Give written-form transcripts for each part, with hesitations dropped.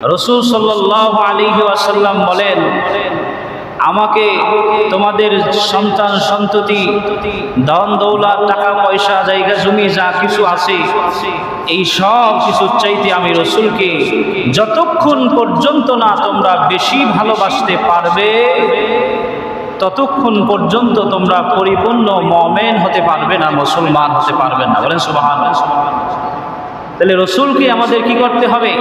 রাসূল সাল্লাল্লাহু আলাইহি ওয়াসাল্লাম বলেন, আমাকে তোমাদের সন্তান সন্ততি ধন দৌলত টাকা পয়সা জায়গা জমি যা কিছু আছে এই সব কিছুর চাইতে আমি রাসূলকে যতক্ষণ পর্যন্ত না তোমরা বেশি ভালোবাসতে পারবে ততক্ষণ পর্যন্ত তোমরা পরিপূর্ণ মুমিন হতে পারবে না, মুসলমান হতে পারবে না। বলেন সুবহানাল্লাহ। তাহলে রাসূলকে আমাদের কি করতে হবে?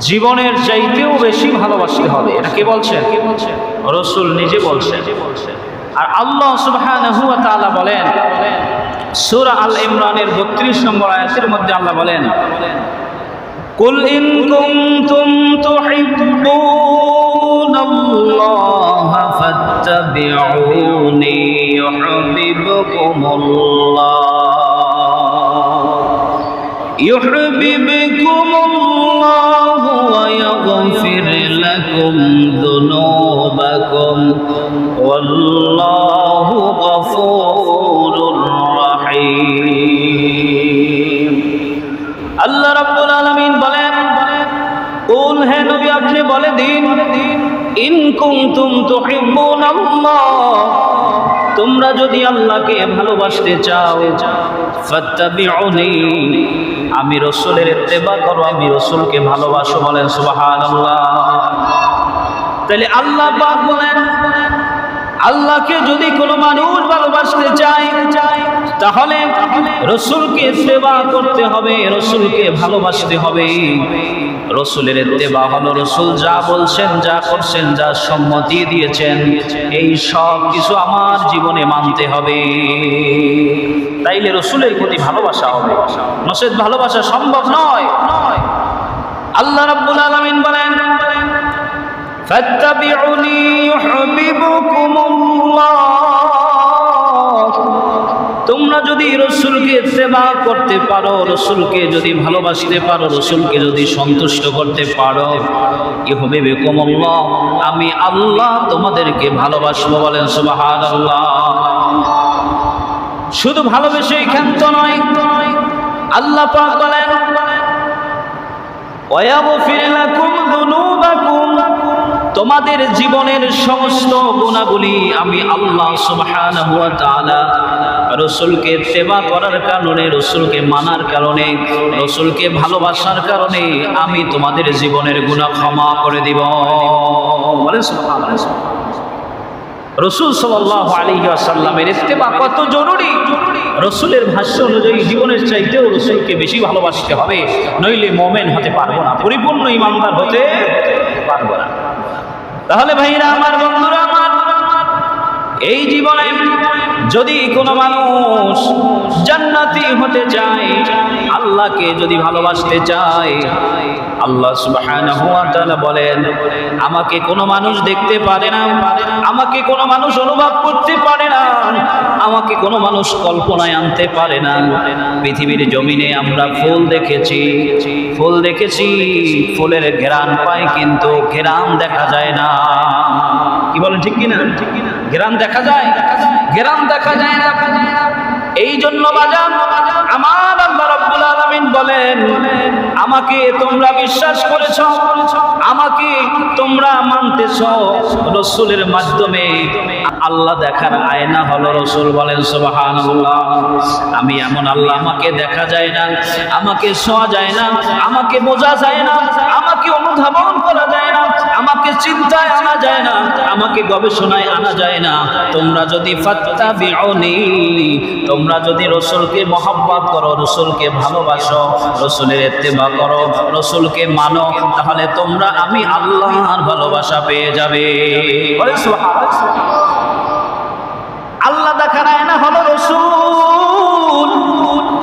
জীবনের চাইতেও বেশি ভালোবাসতে হবে। এটা কে বলছেন? রাসূল নিজে বলছেন। আর আল্লাহ সুবহানাহু ওয়া তাআলা বলেন সূরা আল ইমরানের 32 নম্বর আয়াতের মধ্যে আল্লাহ বলেন, কুল ইন কুনতুম তুহিব্বুনাল্লাহা ফাত্তাবিউনি ইউহিব্বুকুমুল্লাহ ওয়া ইয়াগফির লাকুম যুনুবাকুম ওয়াল্লাহু গফুরুর রহিম। আল্লাহ রাব্বুল আলামিন বলেন, কুল হে নবী আপনি বলে দিন, ইন কুনতুম তুহিব্বুনাল্লাহ তোমরা যদি আল্লাহকে ভালোবাসতে চাও, ফাত্তাবিউনি আমি রাসূলের ইত্তেবা করো, আমি রাসূলকে ভালোবাসো। বলেন সুবহানাল্লাহ। তাহলে আল্লাহ পাক বলেন, আল্লাহকে যদি কোনো মানুষ ভালোবাসতে চায় তাহলে রাসূলকে ইত্তেবা করতে হবে, রাসূলকে ভালোবাসতে হবে। রাসূলের ইত্তেবা হলো রাসূল যা বলছেন, যা করছেন, যা সম্মতি দিয়েছেন এই সব কিছু আমার জীবনে মানতে হবে। তাইলে রাসূলের প্রতি ভালোবাসা হবে, নচেত ভালোবাসা সম্ভব নয়। আল্লাহ রাব্বুল আলামিন বলেন, ফাত্তাবিউনি ইউহিব্বুকুমুল্লাহ তোমরা যদি রাসূলকে ইত্তেবা করতে পারো, রাসূলকে যদি ভালোবাসতে পারো, রাসূলকে যদি সন্তুষ্ট করতে পারো, ইউহিব্বুকুমুল্লাহ আমি আল্লাহ তোমাদেরকে ভালোবাসবো। বলেন সুবহানাল্লাহ। শুধু ভালোবেসেই ক্ষান্ত নয়, আল্লাহ পাক বলেন, ওয়া ইয়াগফির লাকুম যুনুবাকুম তোমাদের জীবনের সমস্ত গুনাহগুলি আমি আল্লাহ সুবহানাহু ওয়া তাআলা রাসূলকে ইত্তেবা করার কারণে, রাসূলকে মানার কারণে, রাসূলকে ভালোবাসার কারণে আমি তোমাদের জীবনের গুনাহ ক্ষমা করে দিব। বলেন সুবহানাল্লাহ। রাসূল সাল্লাল্লাহু আলাইহি ওয়াসাল্লামের ইত্তেবা কত জরুরি। রাসূলের ভাষ্য অনুযায়ী জীবনের চাইতেও রাসূলকে বেশি ভালোবাসতে হবে, নইলে মুমিন হতে পারবো না, পরিপূর্ণ ঈমানদার হতে পারবো না। তাহলে ভাইরা আমার, বন্ধুরা আমার, এই জীবনে যদি কোনো মানুষ জান্নাতি হতে চায়, আল্লাহকে যদি ভালোবাসতে চায়, আল্লাহ সুবহানাহু ওয়া তাআলা বলেন, আমাকে কোনো মানুষ দেখতে পারে না, আমাকে কোনো মানুষ অনুভব করতে পারে না, আমাকে কোনো মানুষ কল্পনায় আনতে পারে না। পৃথিবীর জমিনে আমরা ফুল দেখেছি, ফুল দেখেছি, ফুলের ঘ্রাণ পাই, কিন্তু ঘ্রাণ দেখা যায় না। কি বলেন, ঠিক কিনা? ঘ্রাণ দেখা যায়, ঘ্রাণ দেখা যায় না। এই জন্য বাজান আমার আল্লাহ রাব্বুল আলামিন বলেন, আমাকে তোমরা বিশ্বাস করেছো, আমাকে তোমরা মানতেছো, রাসূলের মাধ্যমে আল্লাহ দেখার আয়না হলো রাসূল। বলেন সুবহানাল্লাহ। আমি এমন আল্লাহ, আমাকে দেখা যায় না, আমাকে ছোঁয়া যায় না, আমাকে বোঝা যায় না, আমাকে অনুধাবন করা যায় না, আমাকে চিন্তায় আনা যায় না, আমাকে গবেষণায় আনা যায় না। তোমরা যদি ফাত্তাবিউনি তোমরা যদি রাসূলকে মহব্বত করো, রাসূলকে ভালোবাসো, রাসূলের ইত্তেবা করো, রাসূলকে মানো, তাহলে তোমরা আমি আল্লাহর ভালোবাসা পেয়ে যাবে। বলেন সুবহানাল্লাহ। আল্লাহ দেখার আয়না হলো রাসূল।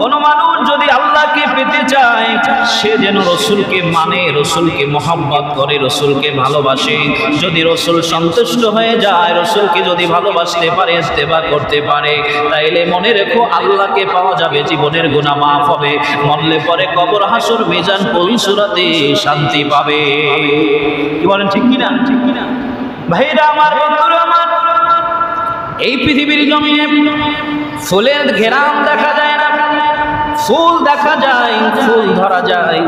কোন মানুষ যদি আল্লাহকে পেতে চায়, সে যেন রাসূলকে মানে, রাসূলকে মহব্বত করে, রাসূলকে ভালোবাসে। যদি রাসূল সন্তুষ্ট হয়ে যায়, রাসূলকে যদি ভালোবাসতে পারে, ইত্তেবা করতে পারে, তাইলে মনে রেখো আল্লাহকে পাওয়া যাবে, জীবনের গুনাহ মাফ হবে, মরলে পরে কবর হাসর মিজান পুলসুরাতে শান্তি পাবে। কি বলেন, ঠিক কিনা? ঠিক কিনা ভাইরা আমার, বন্ধুরা আমার, এই পৃথিবীর জমিনে ফুলের ঘেরাম দেখা যায় না, ফুল দেখা যায়, ফুল ধরা যায়,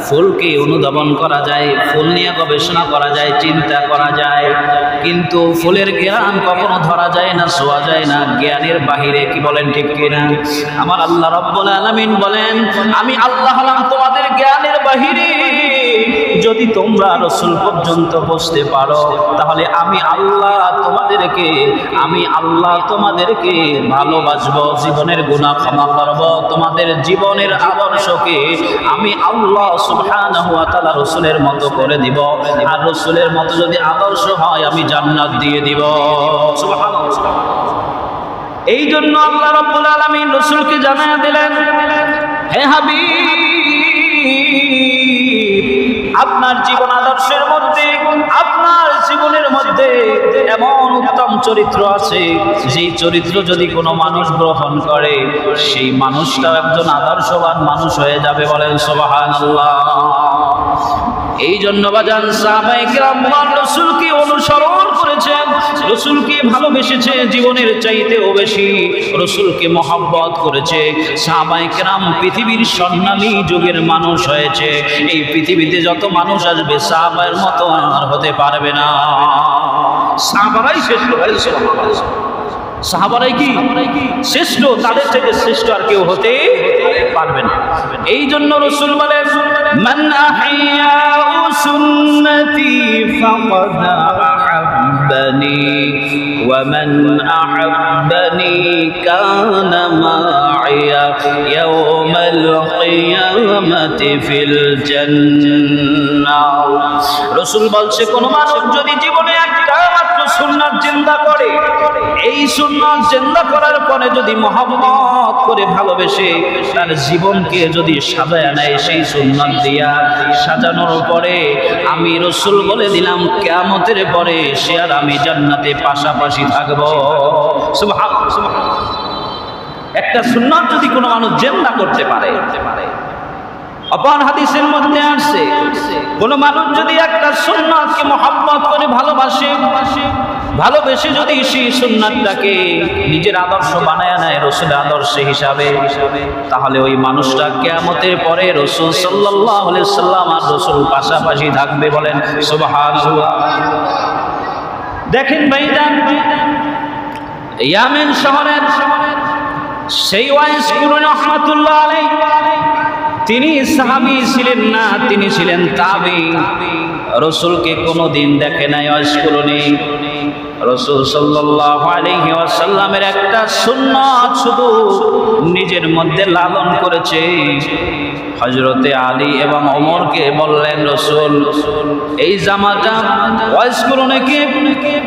ফুলকে অনুধাবন করা যায়, ফুল নিয়ে গবেষণা করা যায়, চিন্তা করা যায়, কিন্তু ফুলের জ্ঞান কখনো ধরা যায় না, ছোঁয়া যায় না, জ্ঞানের বাহিরে। কি বলেন ঠিক কিনা? আমার আল্লাহ রাব্বুল আলামিন বলেন, আমি আল্লাহ হলাম তোমাদের জ্ঞানের বাহিরে। যদি তোমরা রাসূল পর্যন্ত পৌঁছতে পারো, তাহলে আমি আল্লাহ তোমাদেরকে ভালোবাসবো, জীবনের গুনাহ ক্ষমা করব, তোমাদের জীবনের আদর্শকে আমি আল্লাহ সুবহানাহু ওয়া তাআলা রাসূলের মতো করে দিব, আর রাসূলের মতো যদি আদর্শ হয় আমি জান্নাত দিয়ে দিব। সুবহানাল্লাহ। এই জন্য আল্লাহ রাব্বুল আলামিন রাসূলকে জানায়া দিলেন, হে হাবিব, আপনার জীবন আদর্শের মধ্যে, আপনার জীবনের মধ্যে এমন উত্তম চরিত্র আছে, যেই চরিত্র যদি কোনো মানুষ গ্রহণ করে, সেই মানুষটা একজন আদর্শবান মানুষ হয়ে যাবে। বলেন সুবহানাল্লাহ। এই জন্য বাজান সাহাবায়ে কেরাম রাসূলকে অনুসরণ করেছেন, রাসূলকে ভালোবেসেছে, জীবনের চাইতেও বেশি রাসূলকে মহব্বত করেছে। সাহাবায়ে কেরাম পৃথিবীর স্বর্ণালী যুগের মানুষ হয়েছে। এই পৃথিবীতে যত মানুষ আসবে সাহাবায়ের মতো আর হতে পারবে না। সাহাবারাই শ্রেষ্ঠ। সাহাবারাই কি শ্রেষ্ঠ, তাদের থেকে শ্রেষ্ঠ আর কেউ হতে পারবে না। এই জন্য রাসূল বলেন, মান আহইয়া সুন্নতি ফাকাদ আহাব্বানি ওয়া মান আহাব্বানি কানা মাইয়া ইয়াওমাল কিয়ামাতি ফিল জান্নাহ। রাসূল বলছে, কোন মানুষ যদি জীবনে একটা মাত্র সুন্নাত জিন্দা করে, এই সুন্নাত জিন্দা করার পরে যদি মহব্বত করে ভালোবেসে তার জীবনকে যদি সাজায় নেয়, সেই সুন্নাত দিয়া সাজানোর পরে আমি রাসূল বলে দিলাম, কিয়ামতের পরে সে আর আমি জান্নাতে পাশাপাশি থাকব। সুবহানাল্লাহ। একটা সুন্নাত যদি কোনো মানুষ জিন্দা করতে পারে, অপর হাদিসের মধ্যে আসছে, কোন মানুষ যদি একটা সুন্নাতকে মহব্বত করে ভালোবেসে যদি সেই সুন্নাতটাকে নিজের আদর্শ বানায় নেয় রাসূলের আদর্শ হিসাবে, তাহলে ওই মানুষটা কিয়ামতের পরে রাসূল সাল্লাল্লাহু আলাইহি সাল্লাম আর রাসূল পাশাপাশি থাকবে। বলেন সুবহানাল্লাহ। দেখেন ভাইজান, ইয়ামেন শহরের সেই ওয়াইস কুরনি রাহমাতুল্লাহ আলাইহি, তিনি সাহাবী ছিলেন না, তিনি ছিলেন তাবী। রাসূলকে কোনোদিন দেখে নাই ওয়াইস কুরনি। রাসূল সাল্লাল্লাহু আলাইহি ওয়াসাল্লামের একটা সুন্নাত শুধু নিজের মধ্যে লালন করেছে। হযরতে আলী এবং ওমরকে বললেন, রাসূল এই জামাটা ওয়াইস কুরনিকে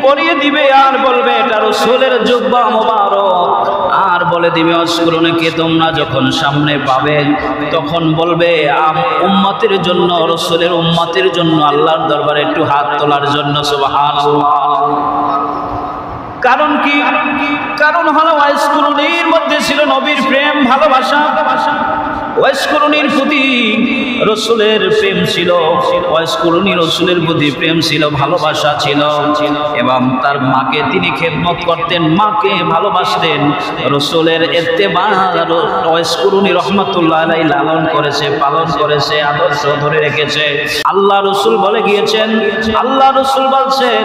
পরিয়ে দিবে, আর বলবে এটা রাসূলের জুব্বা মোবারক, আর বলে দিবে ওয়াইস কুরনিকে তোমরা যখন সামনে পাবে তখন বলবে উম্মতের জন্য, রাসূলের উম্মতের জন্য আল্লাহর দরবারে একটু হাত তোলার জন্য। সুবহানাল্লাহ। কারণ কি? কারণ হলো ওয়াইস কুরনির মধ্যে ছিল নবীর প্রেম ভালোবাসা। ওয়াইস কুরনির প্রতি রাসূলের প্রেম ছিল, ওয়াইস কুরনি রাসূলের প্রতি প্রেম ছিল, ভালোবাসা ছিল, এবং তার মাকে তিনি খেদমত করতেন, মাকে ভালোবাসতেন। রাসূলের ইত্তেবা ওয়াইস কুরনি রাহমাতুল্লাহ আলাইহি লালন করেছে, পালন করেছে, আদর্শ ধরে রেখেছে। আল্লাহ রাসূল বলে গিয়েছেন, আল্লাহ রাসূল বলছেন,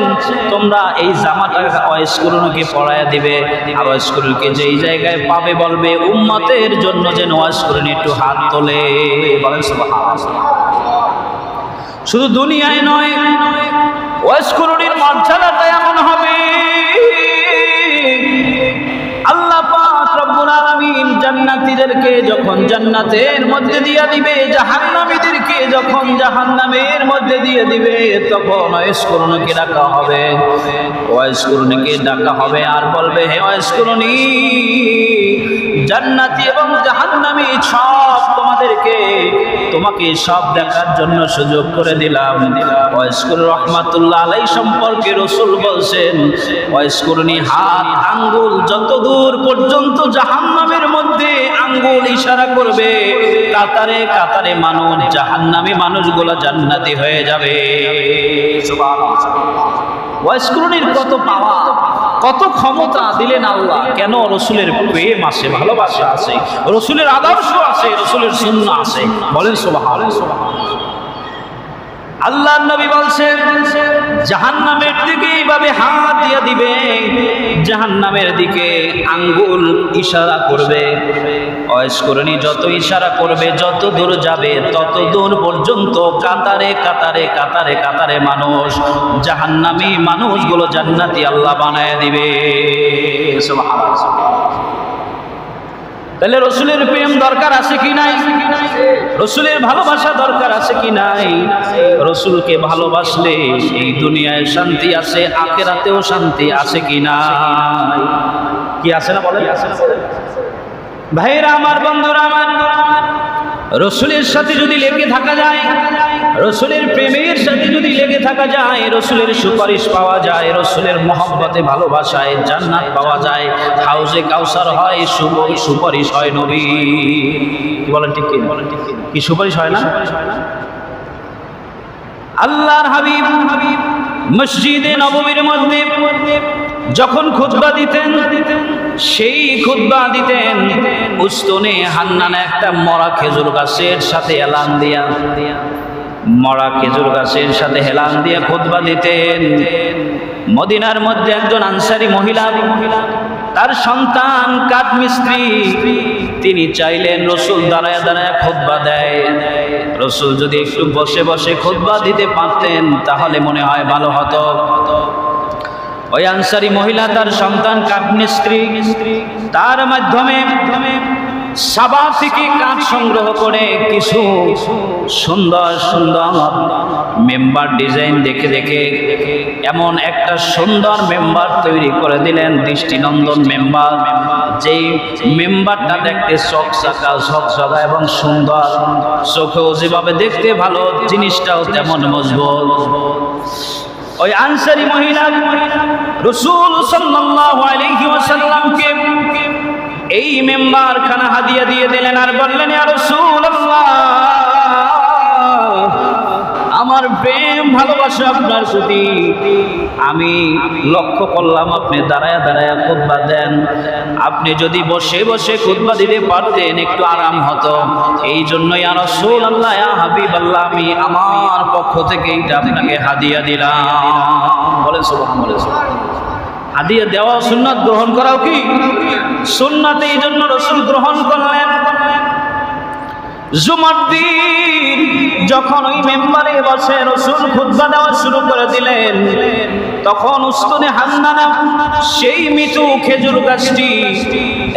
তোমরা এই জামাটা ওয়াইস কুরনিকে পরায়া দিবে, আর ওয়াইস কুরনিকে যেই জায়গায় পাবে বলবে উম্মতের জন্য যেন ওয়াইস কুরনি একটু হাত তোলে। বলেন সুবহানাল্লাহ। শুধু দুনিয়ায় নয়, ওয়াইস কুরনির মর্যাদাটা এমন হবে, আল্লাহ পাক রব্বুল আলামিন জান্নাতীদেরকে যখন জান্নাতের মধ্যে দিয়ে দিবে, জাহান্নামীদেরকে যখন জাহান্নামের মধ্যে দিয়ে দিবে, তখন ওয়াইস কুরনিকে ডাকা হবে, ওয়াইস কুরনিকে ডাকা হবে আর বলবে, হে ওয়াইস কুরনি, জান্নাতি এবং জাহান্নামী সব তোমাকে সব দেখার জন্য সুযোগ করে দিলাম। ওয়াইস কুরনি রাহমাতুল্লাহ আলাইহি সম্পর্কে রাসূল বলছেন, ওয়াইস কুরনি হাত আঙ্গুল যত দূর পর্যন্ত জাহান্নামের মধ্যে আঙ্গুল ইশারা করবে, কাতারে কাতারে মানুষ, জাহান্নামী মানুষগুলো জান্নাতি হয়ে যাবে। সুবহানাল্লাহ। ওয়াইস কুরনির কত পাওয়া! কত ক্ষমতা দিলেন আল্লাহ। কেন? রসুলের প্রেম আছে, ভালোবাসা আছে, রসুলের আদর্শ আছে, রসুলের সুন্নাহ আছে। বলেন সুবহানাল্লাহ। আল্লাহর নবী বলছেন জাহান্নামের দিকে এইভাবে হাত দিয়ে দিবে, জাহান্নামের দিকে আঙ্গুল ইশারা করবে। অয়স্করণী যত ইশারা করবে, যত দূর যাবে তত দূর পর্যন্ত কাতারে কাতারে কাতারে কাতারে মানুষ, জাহান্নামী মানুষগুলো জান্নাতি আল্লাহ বানায় দিবে। সুবহানাল্লাহ। তাহলে রসুলের প্রেম দরকার আছে কি নাই? রসুলের ভালোবাসা দরকার আছে কি নাই? রসুলকে ভালোবাসলে এই দুনিয়ায় শান্তি আছে, আখিরাতেও শান্তি আছে কি নাই? কি আছে না বলেন? ভাইরা আমার, বন্ধুরা আমার, রসুলের সাথে যদি লেগে থাকা যায়, রসুলের প্রেমের সাথে যদি লেগে থাকা যায়, রসুলের সুপারিশ পাওয়া যায়, রসুলের মহব্বতে ভালোবাসায় জান্নাত পাওয়া যায়, হাউজে কাউসার হয়, সুপারিশ হয় নবী। কি বলেন ঠিক কি? কি সুপারিশ হয় না? আল্লাহর হাবিব মসজিদে নববীর মধ্যে যখন খুতবা দিতেন, সেই খুতবা দিতেন উস্তনে হান্নানা একটা মরা খেজুর গাছের সাথে এলান দিয়া, মরা খেজুর গাছের সাথে হেলান দিয়ে খুতবা দিতেন। মদিনার মধ্যে একজন আনসারী মহিলা, তার সন্তান কাঠ মিস্ত্রি, তিনি চাইলেন রসুল দাঁড়ায় দাঁড়ায় খুতবা দেয়। রসুল যদি একটু বসে বসে খুতবা দিতে পারতেন তাহলে মনে হয় ভালো হতো। ওই আনসারী মহিলা তার সন্তান কাঠ মিস্ত্রি, তার মাধ্যমে সাবা থেকে কাঠ সংগ্রহ করে কিছু সুন্দর সুন্দর মেম্বার ডিজাইন দেখে দেখে এমন একটা সুন্দর মেম্বার তৈরি করে দিলেন, দৃষ্টিনন্দন মেম্বার। যেই মেম্বারটা দেখতে চকচকা এবং সুন্দর, চোখেও যেভাবে দেখতে ভালো, জিনিসটাও তেমন মজবুত। ওই আনসারী মহিলা রাসূল সাল্লাল্লাহু আলাইহি ওয়াসাল্লামকে এই মেম্বার খানা হাদিয়া দিয়ে দিলেন আর বললেন, ইয়া রাসূলুল্লাহ, আমার প্রেম ভালোবাসা আপনার প্রতি, আমি লক্ষ্য করলাম আপনি দাঁড়ায় দাঁড়ায় খুতবা দেন, আপনি যদি বসে বসে খুতবা দিতে পারতেন একটু আরাম হতো। এই জন্য ইয়া রাসূলুল্লাহ, ইয়া হাবিবাল্লাহ, আমি আমার পক্ষ থেকে এটা আপনাকে হাদিয়া দিলাম। বলেন সুবহানাল্লাহ। হাদিয়া দেওয়া সুন্নাত, গ্রহণ করাও কি সুন্নাত? এই জন্য রাসূল গ্রহণ করলেন। জুমার দিন যখন ওই মেম্বারে বসে রাসূল খুতবা দেওয়া শুরু করে দিলেন, তখন উস্তনে হান্নানা সেই মৃত্যু খেজুর গাছটি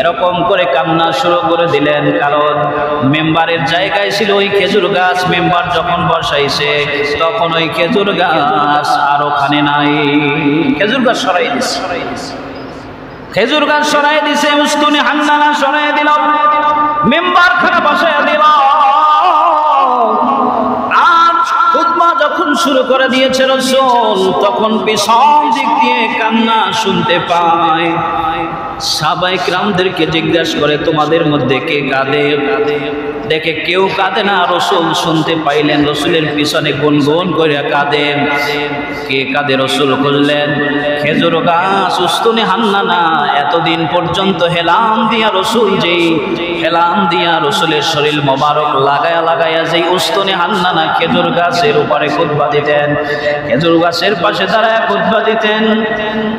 এরকম করে কান্না শুরু করে দিলেন, কারণ মেম্বারের জায়গায় ছিল ওই খেজুর গাছ। মেম্বার যখন বসাইছে তখন ওই খেজুর গাছ আর ওখানে নাই, খেজুর গাছ সরাই দিছে, খেজুর গাছ সরাই দিছে, উস্তনে হান্নানা সরাই দিল, মেম্বার খানা বসায় দিল। আর খুতবা যখন শুরু করে দিয়েছে রাসূল, তখন পিছন দিক দিয়ে কান্না শুনতে পায়। সাহাবায়ে কিরামদেরকে জিজ্ঞাসা করে, তোমাদের মধ্যে কে কাঁদে? দেখে কেউ কাঁদে না। রাসূল শুনতে পাইলেন রাসূলের পিছনে গুনগুন করে কাঁদে। কে কাঁদে? রাসূল খুঁজলেন, খেজুর গাছ উস্তনে হান্নানা এতদিন পর্যন্ত হেলাম দিয়া রাসূল যেই হেলাম দিয়া রাসূলের শরীর মোবারক লাগায়া লাগায়া যেই উস্তনে হান্নানা খেজুর গাছের উপরে খুতবা দিতেন, খেজুর গাছের পাশে দাঁড়ায় খুতবা দিতেন।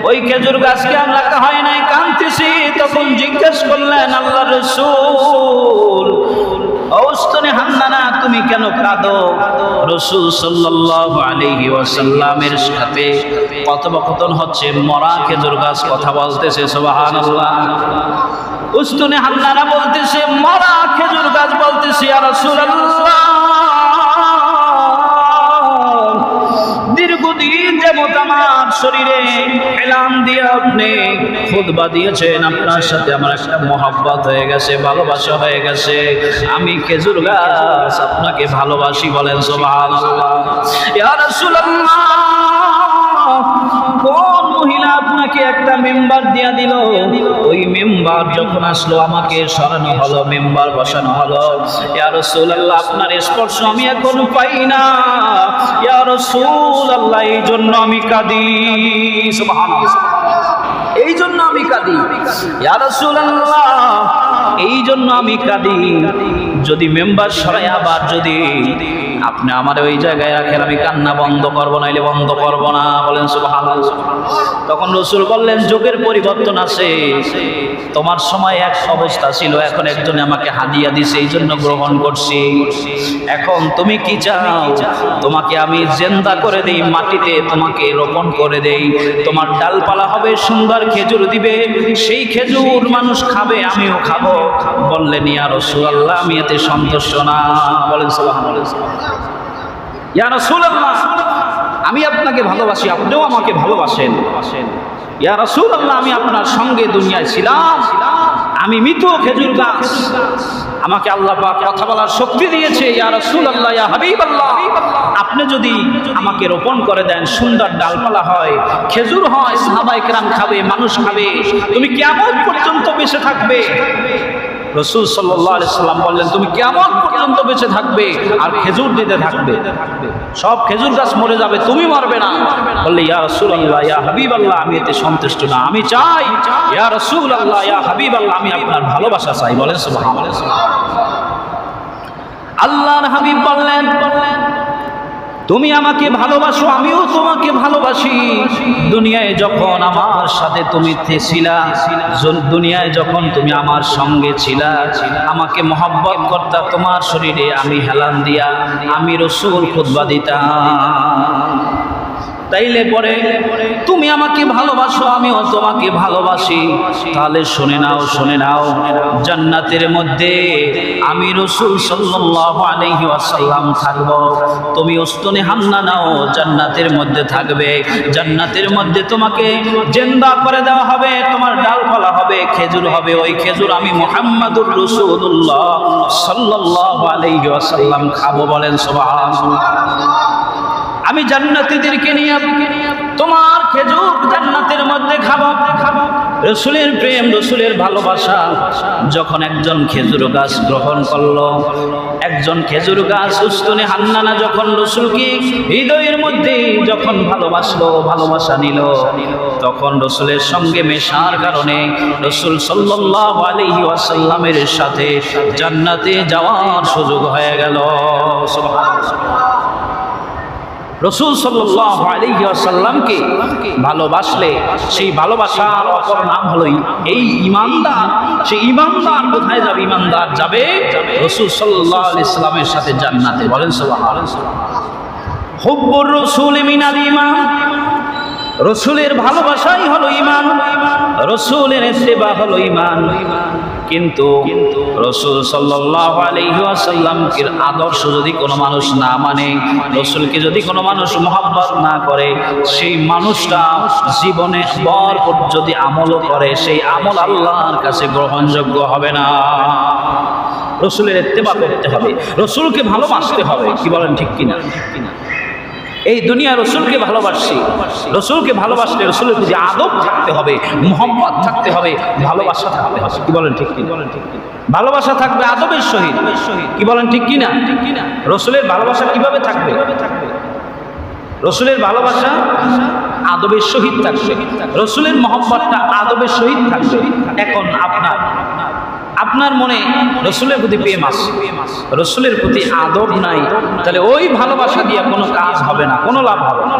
ওই খেজুর গাছকে আর রাখা হয় নাই, কাঁদতেছি। তখন জিজ্ঞেস করলেন, আল্লাহর রাসূল, উস্তনে হান্নানা তুমি কেন কাঁদো? রাসূল সাল্লাল্লাহু আলাইহি ওয়াসাল্লামের সাথে কথোপকথন হচ্ছে, মরা খেজুর গাছ কথা বলতেছে। সুবহানাল্লাহ। উস্তনে হান্নানা বলতেছে, মরা খেজুর গাছ বলতেছে, ইয়া রাসূলুল্লাহ, দীর্ঘদিন যাবত আমার শরীরে এলান দিয়ে আপনি খুতবা দিয়েছেন, আপনার সাথে আমার একটা মহব্বত হয়ে গেছে, ভালোবাসা হয়ে গেছে। আমি খেজুর গাছ আপনাকে ভালোবাসি। বলেন সুবহানাল্লাহ। ইয়া রাসূলুল্লাহ, কোন মহিলা আপনাকে একটা মেম্বার দিয়া দিল? ওই মেম্বার যখন আসলো আমাকে সরানো হলো, মেম্বার বসানো হলো। ইয়া রাসূলুল্লাহ, আপনার স্পর্শ আমি এখন পাই না। ইয়া রাসূলুল্লাহ, এই জন্য আমি কাঁদি। সুবহানাল্লাহ। এই জন্য আমি কাঁদি। ইয়া রাসূলুল্লাহ, এই জন্য আমি কাঁদি, যদি মেম্বার সরাই আবার যদি আপনি আমার ওই জায়গায় রাখেন, আমি কান্না বন্ধ করবো, নাইলে বন্ধ করবো না। বলেন সুবহানাল্লাহ। তখন রাসূল বললেন, যুগের পরিবর্তন আছে, তোমার সময় এক অবস্থা ছিল, এখন একজনে আমাকে হাদিয়া দিছে, এই জন্য গ্রহণ করছি। এখন তুমি কি চাও? তোমাকে আমি জিন্দা করে দেই, মাটিতে তোমাকে রোপণ করে দেই, তোমার ডালপালা হবে, সুন্দর খেজুর দিবে, সেই খেজুর মানুষ খাবে, আমিও খাবো। বললেন, ইয়া রাসূলুল্লাহ, আমি এতে সন্তুষ্ট না। বলেন সুবহানাল্লাহ। ইয়া রাসূলুল্লাহ, আমি আপনাকে ভালোবাসি, আপনিও আমাকে ভালোবাসেন। ইয়া রাসূলুল্লাহ, আমি আপনার সঙ্গে দুনিয়ায় ছিলাম, আমি মৃত খেজুর গাছ, আমাকে আল্লাহ পাক কথা বলার শক্তি দিয়েছে। ইয়া রাসূলুল্লাহ, ইয়া হাবিবাল্লাহ, আপনি যদি আমাকে রোপণ করে দেন, সুন্দর ডালপালা হয়, খেজুর হয়, সাহাবায়ে কেরাম খাবে, মানুষ খাবে, তুমি কিয়ামত পর্যন্ত বেঁচে থাকবে। রাসূল সাল্লাল্লাহু আলাইহি সাল্লাম বললেন, তুমি কিয়ামত পর্যন্ত বেঁচে থাকবে আর খেজুর দিতে থাকবে, সব খেজুর গাছ মরে যাবে, তুমি মরবে না। বললে, ইয়া রাসূলুল্লাহ, ইয়া হাবিবাল্লাহ, আমি এতে সন্তুষ্ট না, আমি চাই, ইয়া রাসূলুল্লাহ, ইয়া হাবিবাল্লাহ, আমি আপনার ভালোবাসা চাই। বলেন সুবহানাল্লাহ। আল্লাহর হাবিব বললেন, তুমি আমাকে ভালোবাসো, আমিও তোমাকে ভালোবাসি। দুনিয়ায় যখন আমার সাথে তুমি ছিলা, দুনিয়ায় যখন তুমি আমার সঙ্গে ছিলা, আমাকে মহব্বত করতা, তোমার শরীরে আমি হেলান দিয়া আমি রাসূল খুতবা দিতাম। তাইলে পরে তুমি আমাকে ভালোবাসো, আমিও তোমাকে ভালোবাসি, তাহলে শুনে নাও, শুনে নাও, জান্নাতের মধ্যে আমি রাসূল সাল্লাল্লাহু আলাইহি ওয়াসাল্লাম থাকব, তুমি উস্তনে হান্না নাও, জান্নাতের মধ্যে থাকবে, জান্নাতের মধ্যে তোমাকে জিন্দা করে দেওয়া হবে, তোমার ডালপালা হবে, খেজুর হবে, ওই খেজুর আমি মুহাম্মাদুর রাসূলুল্লাহ সাল্লাল্লাহু আলাইহি ওয়াসাল্লাম খাবো। বলেন সুবহানাল্লাহ। আমি জান্নাতীদেরকে নিয়ে তোমার খেজুর জান্নাতের মধ্যে খাবো। রাসূলের প্রেম, রাসূলের ভালোবাসা যখন একজন খেজুর গাছ গ্রহণ করলো, একজন খেজুর গাছ উস্তনে হান্নানা যখন রাসূলকে হৃদয়ের মধ্যে যখন ভালোবাসলো, ভালোবাসা নিল, তখন রাসূলের সঙ্গে মেশার কারণে রাসূল সাল্লাল্লাহু আলাইহি ওয়াসাল্লামের সাথে জান্নাতে যাওয়ার সুযোগ হয়ে গেল। সুবহানাল্লাহ। রাসূল সাল্লাল্লাহু আলাইহি ওয়াসাল্লামকে ভালোবাসলে সেই ভালোবাসার অপর নাম হলো এই ঈমানদার। সেই ঈমানদার কোথায় যাবে? ঈমানদার যাবে রাসূল সাল্লাল্লাহু আলাইহি ওয়াসাল্লামের সাথে জান্নাতে। বলেন সুবহানাল্লাহ। হুব্বুর রাসূল মিনাল ঈমান, রাসূলের ভালোবাসাই হলো ঈমান, রাসূলের ইত্তেবা হলো ঈমান। কিন্তু রাসূল সাল্লাল্লাহু আলাইহি ওয়াসাল্লামকে আদর্শ যদি কোনো মানুষ না মানে, রাসূলকে যদি কোনো মানুষ মহব্বত না করে, সেই মানুষটা জীবনে ভরপুর যদি আমলও করে, সেই আমল আল্লাহর কাছে গ্রহণযোগ্য হবে না। রাসূলের ইত্তেবা করতে হবে, রাসূলকে ভালোবাসতে হবে। কি বলেন, ঠিক কিনা? এই দুনিয়া রাসূলকে ভালোবাসছি, রাসূলকে ভালোবাসলে রাসূলের প্রতি আদব থাকতে হবে, মুহাব্বত থাকতে হবে, ভালোবাসা থাকতে হবে। কি বলেন, ঠিক কিনা? ভালোবাসা থাকবে আদবের সহিত। কি বলেন, ঠিক কিনা? রাসূলের ভালোবাসা কিভাবে থাকবে? রাসূলের ভালোবাসা আদবের সহিত থাকবে, রাসূলের মুহাব্বতটা আদবের সহিত থাকবে। এখন আপনার মনে রাসূলের প্রতি প্রেম আছে, রাসূলের প্রতি আদব নাই, তাহলে ওই ভালোবাসা দিয়ে কোনো কাজ হবে না, কোনো লাভ হবে না।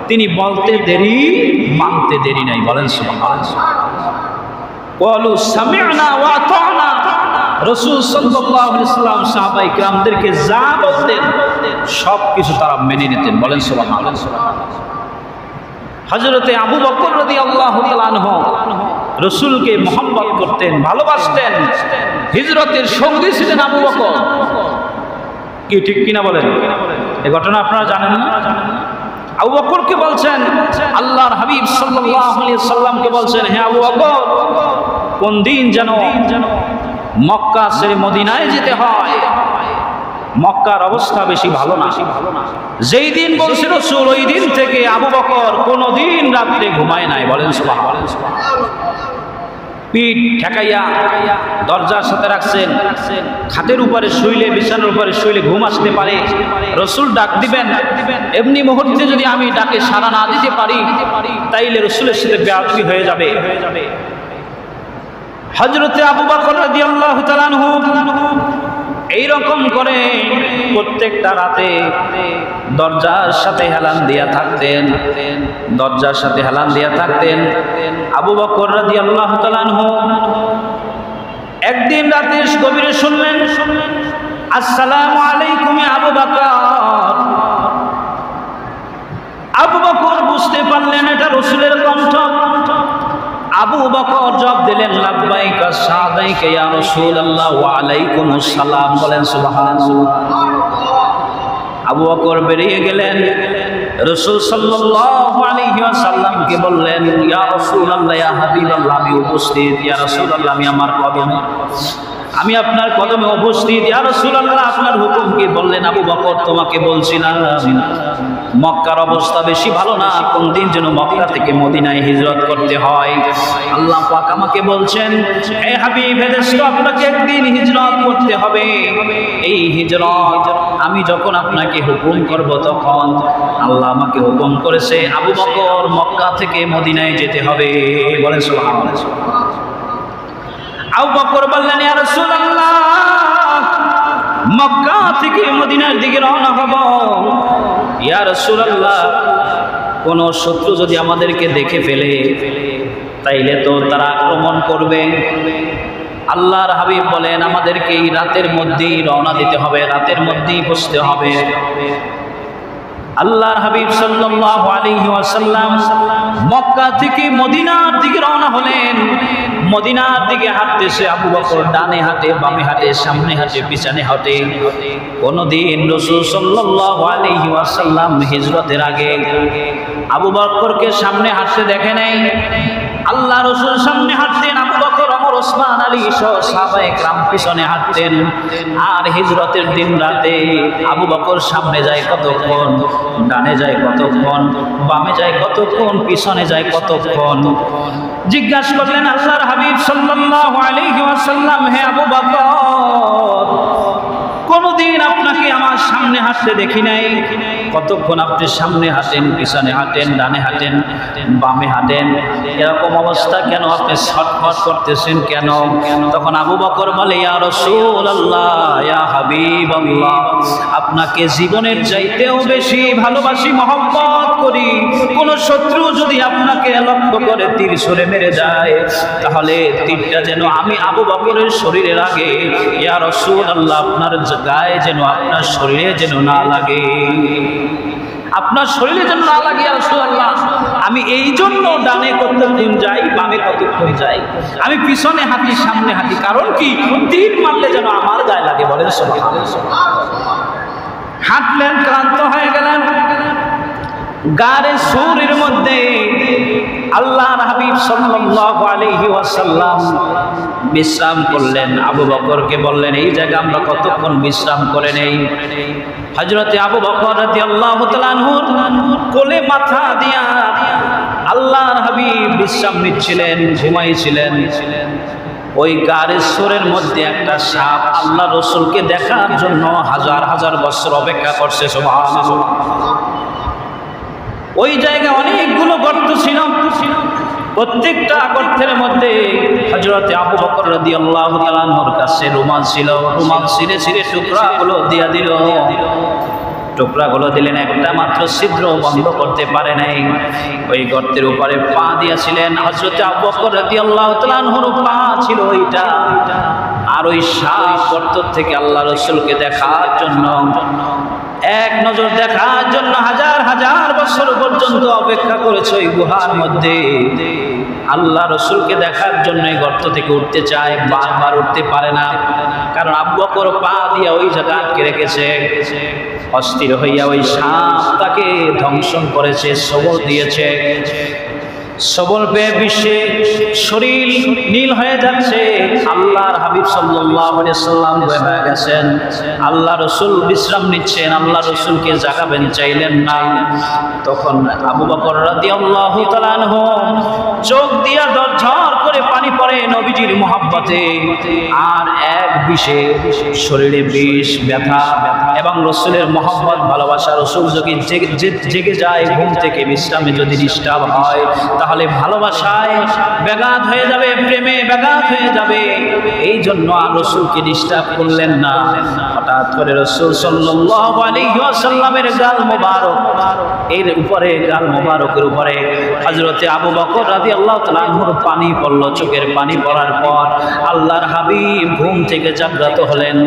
তিনি বলতে দেরি, মানতে দেরি নাই। বলেন সুবহানাল্লাহ। ক্বালু সামি'না ওয়া আতা'না। রাসূল সাল্লাল্লাহু আলাইহি ওয়াসাল্লাম সাহাবায়ে কিরামদেরকে যা বলতেন সব কিছু তারা মেনে নিতেন। বলেন সুবহানাল্লাহ। হযরতে আবু বকর রাদিয়াল্লাহু তাআলা আনহু রাসূলকে মহব্বত করতেন, ভালোবাসতেন, হিজরতের সঙ্গী ছিলেন আবু বকর। কি ঠিক কিনা বলেন? এই ঘটনা আপনারা জানেন না? আবু বকরকে বলছেন, আল্লাহর হাবিব সাল্লাল্লাহু আলাইহি ওয়াসাল্লামকে বলছেন, হে আবু বকর, কোন দিন যেন মক্কা ছেড়ে মদিনায় যেতে হয়, মক্কার অবস্থা বেশি ভালো না। যেই দিন বলছে রাসূল, ওই দিন থেকে আবু বকর কোনদিন রাত্রে ঘুমায় নাই। বলেন সুবহানাল্লাহ। পিঠ ঠেকাইয়া দরজার সাথে রাখছেন। খাটের উপরে শুইলে, বিছানার উপরে শুইলে ঘুম আসতে পারে। রসুল ডাক দিবেন, এমনি মুহূর্তে যদি আমি ডাকে সাড়া না দিতে পারি তাইলে রসুলের সাথে বেয়াদবি হয়ে যাবে। হযরতে আবু বকর রাদিয়াল্লাহু তাআলা আনহু এইরকম করে প্রত্যেকটা রাতে দরজার সাথে হেলান দিয়া থাকতেন, দরজার সাথে হেলান দিয়া থাকতেন। আবু বকর রাদিয়াল্লাহু তাআলা আনহু একদিন রাতে গভীরে শুনলেন, আসসালামু আলাইকুম আবু বকর। আবু বকর বুঝতে পারলেন এটা রাসূলের কণ্ঠ। আবু বকর জবাব দিলেন, লাব্বাইকা সাদাইকা ইয়া রাসূলুল্লাহ ওয়া আলাইকুমুস সালাম। বলেন সুবহানাল্লাহ। আবু বকর বেরিয়ে গেলেন, রাসূল সাল্লাল্লাহু আলাইহি ওয়াসাল্লামকে বললেন, ইয়া রাসূলুল্লাহ ইয়া হাবিবাল্লাহ, আমি উপস্থিত। ইয়া রাসূলুল্লাহ, আমি আমার কদমে, আমি আপনার কদমে উপস্থিত। ইয়া রাসূলুল্লাহ, আপনার হুকুম কি? বললেন, আবু বকর তোমাকে বলছিলাম মক্কার অবস্থা বেশি ভালো না, কোন দিন যেন মক্কা থেকে মদিনায় হিজরত করতে হয়। আল্লাহ পাক আমাকে বলছেন, হে হাবিব, হে দোস্ত, আপনাকে একদিন হিজরত করতে হবে। এই হিজরত আমি যখন আপনাকে হুকুম করব তখন আল্লাহ আমাকে হুকুম করেছে আবু বকর মক্কা থেকে মদিনায় যেতে হবে। বলেন সুবহানাল্লাহ। আবু বকর বললেন, ইয়া রাসূলুল্লাহ, মক্কা থেকে মদিনার দিকে রওনা হব। ইয়া রাসূলুল্লাহ, কোন শত্রু যদি আমাদেরকে দেখে ফেলে তাইলে তো তারা আক্রমণ করবে। আল্লাহর হাবিব বলেন, আমাদেরকে এই রাতের মধ্যেই রওনা দিতে হবে, রাতের মধ্যেই বসতে হবে। আল্লাহর হাবিব সাল্লাল্লাহু আলাইহি ওয়াসাল্লাম মক্কা থেকে মদিনার দিকে রওনা হলেন। মদিনার দিকে হাঁটতেছে আবু বকর ডানে হাঁটে, বামে হাঁটে, সামনে হাঁটে, পিছনে হাঁটে। কোনদিন রাসূল সাল্লাল্লাহু আলাইহি ওয়াসাল্লাম হিজরতের আগে আবু বকরকে সামনে হাঁটতে দেখে নাই। আল্লাহ রাসূল সামনে হাঁটতেন, আবু বকর, ওমর, ওসমান, আলী সহ সাহাবায়ে কেরাম পিছনে হাঁটতেন। আর হিজরতের দিন রাতে আবু বকর সামনে যায় কতক্ষণ, ডানে যায় কতক্ষণ, বামে যায় কতক্ষণ, পিছনে যায় কতক্ষণ। জিজ্ঞাসা করলেন আল্লাহর হাবিব সাল্লাল্লাহু আলাইহি ওয়াসাল্লাম, হে আবু বকর, কোনদিন আপনাকে আমার সামনে হাঁটতে দেখি নাই, কতক্ষণ আপনি সামনে হাঁটেন, পিছনে হাঁটেন, ডানে হাঁটেন, বামে হাঁটেন, এরকম অবস্থা কেন? আপনি ছটফট করতেছেন কেন? তখন আবু বকর বলে, ইয়া রাসূলুল্লাহ, ইয়া হাবিবাল্লাহ, আপনাকে জীবনের চাইতেও বেশি ভালোবাসি, মহব্বত করি। কোন শত্রু যদি আপনাকে লক্ষ্য করে তীর ছুঁড়ে মেরে যায় তাহলে তীরটা যেন আমি আবু বকরের শরীরের আগে, ইয়া রাসূলুল্লাহ, আপনার গায়ে যেন, আপনার শরীরে যেন না লাগে, আপনার শরীরে যেন না লাগে। ইয়া রাসূলুল্লাহ, আমি এই জন্য ডানে কতক্ষণ যাই, বামে কতক্ষণ যাই, আমি পিছনে হাঁটি, সামনে হাঁটি, কারণ কি? তীর মারলে যেন আমার গায়ে লাগে। বলেন সুবহানাল্লাহ। হাঁটলেন, ক্লান্ত হয়ে গেলেন। গারে সুরের মধ্যে আল্লাহর হাবিব সাল্লাল্লাহু আলাইহি ওয়াসাল্লাম বিশ্রাম করলেন। আবু বকরকে বললেন, এই জায়গা আমরা কতক্ষণ বিশ্রাম করে নেই। হযরতে আবু বকর রাদিয়াল্লাহু তাআলা আনহুর কোলে মাথা দিয়া আল্লাহর হাবিব বিশ্রাম নিচ্ছিলেন, ঘুমাইছিলেন। ওই গারের সুরের মধ্যে একটা সাপ আল্লাহ রাসূলকে দেখার জন্য হাজার হাজার বছর অপেক্ষা করছে। সুবহানাল্লাহ। ওই জায়গায় অনেকগুলো গর্ত ছিল, প্রত্যেকটা গর্তের মধ্যে হযরতে আবু বকর রাদিয়াল্লাহু তাআলা আনহুর কাছে রুমাল ছিল। রুমাল ছিঁড়ে ছিঁড়ে টুকরাগুলো দিয়া দিল। টুকরাগুলো দিলেন, একটা মাত্র ছিদ্র বন্ধ করতে পারে নাই। ওই গর্তের উপরে পা দিয়েছিলেন। হযরতে আবু বকর রাদিয়াল্লাহু তাআলা আনহুর পা ছিল ওইটা। আর ওই সাপ গর্ত থেকে আল্লাহ রাসূলকে দেখার জন্য, এক নজর দেখার জন্য হাজার হাজার বছর পর্যন্ত অপেক্ষা করেছে ওই গুহার মধ্যে। আল্লাহ রাসূলকে দেখার জন্য গর্ত থেকে উঠতে চায়, বারবার উঠতে পারে না, কারণ আবু বকর পা দিয়ে ওই জায়গা আটকে রেখেছে। অস্থির হইয়া ওই সাপ তাকে ধ্বংস করেছে, সবল দিয়েছে। সবল পেয়ে বিশ্বে শরীর নীল হয়ে যাচ্ছে। আল্লাহর হাবিব সাল্লাল্লাহু আলাইহি ওয়াসাল্লাম হয়ে গেছেন, আল্লাহ রাসূল বিশ্রাম নিচ্ছেন, আল্লাহ রাসূলকে জাগাবেন চাইলেন না। তখন আবু বকর রাদিয়াল্লাহু তাআলা আনহু চোখ দিয়া ঝরঝর করে পানি পড়ে নবীজির মহব্বতে, আর এক বিষে শরীরে বিষ ব্যথা এবং রাসূলের মহব্বত ভালোবাসা। রাসূল যদি জেগে যায় ঘুম থেকে বিশ্রামে যদি ডিস্টার্ব হয়, তাহলে ভালোবাসায় ব্যাঘাত হয়ে যাবে, প্রেমে ব্যাঘাত হয়ে যাবে। এই জন্য আর রাসূলকে ডিস্টার্ব করলেন না। হঠাৎ করে রাসূল সাল্লাল্লাহু আলাইহি ওয়াসাল্লামের গাল মোবারক এর উপরে, গাল মোবারকের উপরে হযরতে আবু বকর রাদিয়াল্লাহু তাআলা আনহুর পানি পড়ল। চোখের পানি পড়ার পর আল্লাহর হাবিব ঘুম থেকে জাগ্রত হলেন।